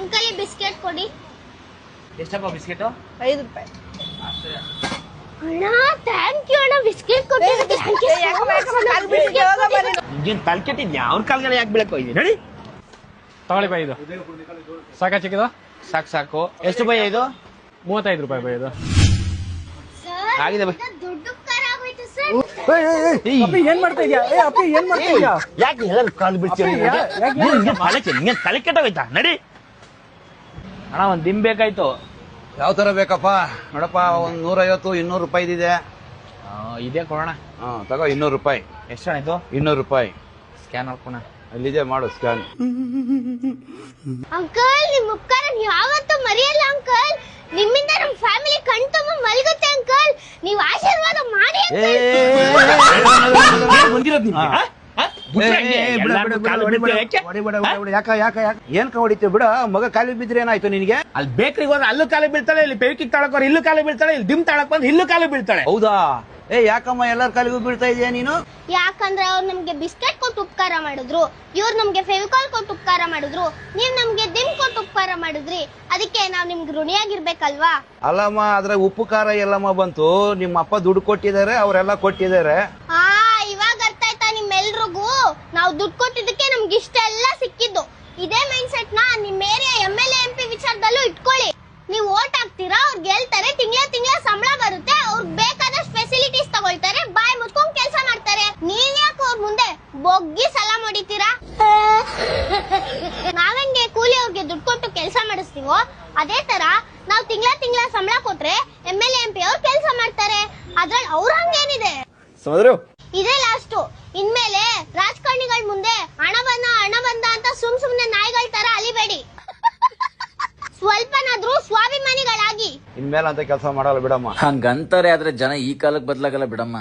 Uncle biscuit ಕೊಡಿ. ಎಷ್ಟಪ್ಪ biscuit? 5 ರೂಪಾಯಿ. ಅಣ್ಣ ಥ್ಯಾಂಕ್ ಯು ಅಣ್ಣ, ಬಿಸ್ಕೆಟ್ ಕೊಟ್ಟಿದ್ದಕ್ಕೆ ಥ್ಯಾಂಕ್ ಯು. ನಿಂಗೇನ್ ತಲೆ ಕೆಟ್ಟಿದ್ಯಾ? ಅವ್ರ ಕಾಲ್ಗಡೆ ಯಾಕೆ ಬೀಳಕ್ ಹೋಗಿದ್ವಿ ನೋಡಿ. ತಗೊಳ್ಳಿ ಬೈ, ಇದು ಸಾಕಾ ಚಿಕ್ಕದ? ಸಾಕು. ಎಷ್ಟು ಬೈ ಇದು? 35 ರೂಪಾಯಿ ಬೈ ಇದು. ಸರ್ ಆಗಿದೆ ಬೈ. ದುಡ್ಡು ಉಪಕಾರ ಆಗೋಯ್ತು ಸರ್. ಅಪ್ಪಿ ಏನ್ ಮಾಡ್ತಾ ಇದ್ಯಾ? ಅಪ್ಪಿ ಏನ್ ಮಾಡ್ತಾ ಇದ್ಯಾ? ಯಾಕೆ ಎಲ್ಲರೂ ಕಾಲು ಬಿಡ್ತೀವಿ? ನಿಂಗೆ ತಲೆ ಕೆಟ್ಟೋಯ್ತಾ? ನಡಿ ಅಣ್ಣ, ಒಂದ್ ದಿಮ್ ಬೇಕಾಯ್ತು. ಯಾವ ತರ ಬೇಕಪ್ಪ? ನೋಡಪ್ಪ, ಒಂದ್ 150 200 ರೂಪಾಯಿದಿದೆ. ಇದೇ ಕೊಡೋಣ. ತಗೋ 200 ರೂಪಾಯಿ. ಎಷ್ಟಾಯ್ತು? 200 ರೂಪಾಯಿ. ಸ್ಕ್ಯಾನ್ ಹಾಕೋಣ. ಅಲ್ಲಿದೆ, ಮಾಡು ಸ್ಕ್ಯಾನ್. ಅಂಕಲ್ ನಿಮ್ ಉಪಕಾರ ಯಾವತ್ತೂ ಮರೆಯಲ್ಲ ಅಂಕಲ್. ನಿಮ್ಮಿಂದ ನಮ್ ಫ್ಯಾಮಿಲಿ ಕಣ್ ತುಂಬ ಮಲ್ಗುತ್ತೆ ಅಂಕಲ್. ನೀವ್ ಆಶೀರ್ವಾದ ಮಾಡಿ. ಏನ್ ಹೊಡಿತೀವಿ ಬಿಡ, ಮಗ ಕಾಲಿ ಬಿದ್ರೆ ಏನಾಯ್ತು ನಿನಗೆ? ಅಲ್ಲಿ ಬೇಕ್ರಿಗೆ ಹೋದ್ರೆ ಅಲ್ಲೂ ಕಾಲು ಬೀಳ್ತಾಳೆ, ಇಲ್ಲಿ ಪೆವಿಕಿಕ್ ತಾಳಕ್ ಇಲ್ಲೂ ಕಾಲು ಬೀಳ್ತಾಳೆ, ಇಲ್ಲಿ ದಿಮ್ ತಾಳಕ್ ಬಂದು ಇಲ್ಲೂ ಕಾಲು ಬೀಳ್ತಾಳೆ. ಹೌದಾ? ಯಾಕಮ್ಮ ಎಲ್ಲರ ಕಾಲಿಗೂ ಬೀಳ್ತಾ ಇದೀಯ ನೀನು? ಯಾಕಂದ್ರೆ ಅವ್ರು ನಮ್ಗೆ ಬಿಸ್ಕೆಟ್ ಕೊಟ್ಟು ಉಪಕಾರ ಮಾಡಿದ್ರು, ಇವ್ರು ನಮ್ಗೆ ಫೆವಿಕಾಲ್ ಕೊಟ್ಟು ಉಪಕಾರ ಮಾಡಿದ್ರು, ನೀವ್ ನಮ್ಗೆ ದಿಮ್ ಕೊಟ್ಟು ಉಪಕಾರ ಮಾಡಿದ್ರಿ. ಅದಕ್ಕೆ ನಾವ್ ನಿಮ್ಗೆ ಋಣಿಯಾಗಿರ್ಬೇಕಲ್ವಾ? ಅಲ್ಲಮ್ಮ, ಅದ್ರ ಉಪ್ಪು ಖಾರ ಎಲ್ಲಮ್ಮ ಬಂತು. ನಿಮ್ಮ ಅಪ್ಪ ದುಡ್ಡು ಕೊಟ್ಟಿದ್ದಾರೆ, ಅವರೆಲ್ಲ ಕೊಟ್ಟಿದ್ದಾರೆ. ಇವಾಗ ಅರ್ಥ ಆಯ್ತಾ ನಿಮ್ಮೆಲ್ರಿಗೂ? ನಾವು ದುಡ್ಡು ಕೊಟ್ಟಿದ್ದಕ್ಕೆ ನಮ್ಗೆ ಇಷ್ಟೆಲ್ಲ ಸಿಕ್ಕಿದ್ದು. ಇದೇ ಮೈಂಡ್ ಸೆಟ್ ನ ನಿಮ್ ಏರಿಯಾ MLA MP ವಿಚಾರದಲ್ಲೂ ಇಟ್ಕೊಳ್ಳಿ. ನೀವು ಓಟ್ ಹಾಕ್ತೀರಾ, ಅವ್ರು ಗೆಲ್ತಾರೆ, ತಿಂಗಳ ಸಂಬಳ ಬರುತ್ತೆ, ಅವ್ರಿಗೆ ಬೇಕಾದಷ್ಟು ಫೆಸಿಲಿಟೀಸ್ ತಗೊಳ್ತಾರೆ, ಬಾಯಿ ಮುಚ್ಕೊಂಡ್ ಕೆಲಸ ಮಾಡ್ತಾರೆ. ನೀವ್ ಯಾಕೆ ಅವ್ರ ಮುಂದೆ ಬೊಗ್ಗಿ ಸಲ ಹೊಡಿತೀರಾ? ನಾವೆಂಗೆ ಕೂಲಿ ಅವ್ರಿಗೆ ದುಡ್ಡು ಕೊಟ್ಟು ಕೆಲಸ ಮಾಡಿಸ್ತೀವೋ ಅದೇ ತರ ನಾವ್ ತಿಂಗಳ ಸಂಬಳ ಕೊಟ್ರೆ MLA MP ಅವ್ರು ಕೆಲಸ ಮಾಡ್ತಾರೆ. ಅದ್ರಲ್ಲಿ ಅವ್ರ ಹಂಗೇನಿದೆ? ಇದೇ ಲಾಸ್ಟ್. ಇನ್ಮೇಲೆ ರಾಜಕಾರಣಿಗಳ ಮುಂದೆ ಹಣ ಬಂದ ಅಂತ ಸುಮ್ನೆ ನಾಯಿಗಳ ತರ ಅಲಿಬೇಡಿ. ಸ್ವಲ್ಪನಾದ್ರೂ ಸ್ವಾಭಿಮಾನಿಗಳಾಗಿ. ಇನ್ಮೇಲೆ ಅಂತ ಕೆಲಸ ಮಾಡಲ್ಲ ಬಿಡಮ್ಮ. ಹಂಗಂತಾರೆ, ಆದ್ರೆ ಜನ ಈ ಕಾಲಕ್ಕೆ ಬದಲಾಗಲ್ಲ ಬಿಡಮ್ಮ.